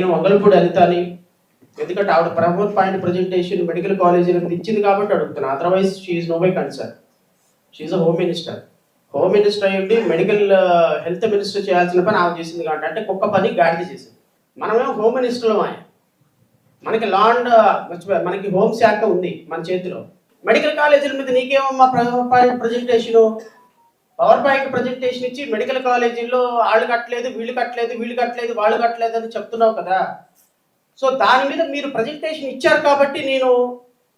నేను వంగలపూడి అనితని, ఎందుకంటే ఆవిడ ప్రమోట్ పాయింట్ ప్రజెంటేషన్ మెడికల్ కాలేజీలకు ఇచ్చింది కాబట్టి అడుగుతున్నా. Otherwise she no by concern. She a home minister. Home minister అయ్యండి మెడికల్ హెల్త్ మినిస్టర్ చేయాల్సిన పని ఆమె చేసింది కాబట్టి, అంటే కుక్క పని గాడిద చేసింది. మనమేమో హోమ్ మినిస్టర్లో మనకి లాండ్ మనకి హోమ్ శాఖ ఉంది మన చేతిలో. మెడికల్ కాలేజీల మీద నీకేమమ్మా promote point presentation? Power point presentation ఇచ్చి మెడికల్ కాలేజీల్లో వాళ్ళు కట్టలేదు, వీళ్ళు కట్టలేదు, వాళ్ళు కట్టలేదు అని చెప్తున్నావు కదా. సో దాని మీద మీరు ప్రజెంటేషన్ ఇచ్చారు కాబట్టి, నేను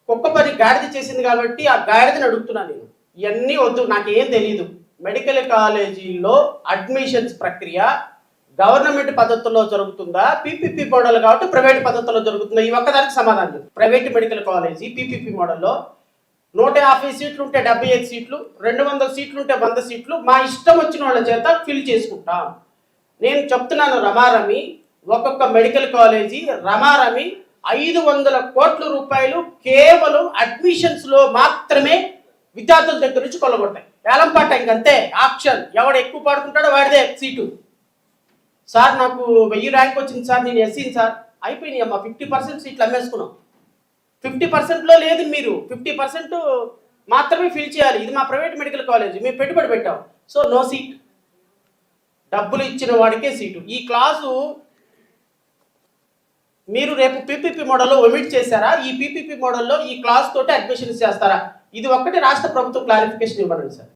కుక్క పని గాడిద చేసింది కాబట్టి ఆ గాడిదని అడుగుతున్నాను. నేను ఇవన్నీ వద్దు, నాకేం తెలియదు. మెడికల్ కాలేజీల్లో అడ్మిషన్స్ ప్రక్రియ గవర్నమెంట్ పద్ధతుల్లో జరుగుతుందా, పీపీపీ మోడల్ కాబట్టి ప్రైవేట్ పద్ధతుల్లో జరుగుతుందా? ఈ ఒక్కదానికి సమాధానం చెప్పు. ప్రైవేట్ మెడికల్ కాలేజీ పీపీపీ మోడల్లో 150 సీట్లు ఉంటే 75 సీట్లు, 200 సీట్లు ఉంటే 100 సీట్లు, మా ఇష్టం వచ్చిన వాళ్ళ చేత ఫిల్ చేసుకుంటాం. నేను చెప్తున్నాను రమారమి, ఒక్కొక్క మెడికల్ కాలేజీ రమారమి 500 కోట్ల రూపాయలు కేవలం అడ్మిషన్స్లో మాత్రమే విద్యార్థుల దగ్గర నుంచి కొల్లగొట్టాయి. వేలంపాట ఇంకంతే, ఆప్షన్. ఎవడు ఎక్కువ పడుకుంటాడో వాడిదే సీటు. సార్ నాకు 1000 ర్యాంక్ వచ్చింది సార్, నేను ఎస్సీని సార్. అయిపోయినాయి అమ్మా, 50% సీట్లు అమ్మేసుకున్నాం. 50%లో లేదు, మీరు 50% మాత్రమే ఫిల్ చేయాలి. ఇది మా ప్రైవేట్ మెడికల్ కాలేజీ, మేము పెట్టుబడి పెట్టాం. So no seat. డబ్బులు ఇచ్చిన వాడికే సీటు. ఈ క్లాసు మీరు రేపు పీపీపీ మోడల్లో ఒమిట్ చేశారా? ఈ పీపీపీ మోడల్లో ఈ క్లాస్ తోటి అడ్మిషన్స్ చేస్తారా? ఇది ఒక్కటి రాష్ట్ర ప్రభుత్వం క్లారిఫికేషన్ ఇవ్వండి సార్.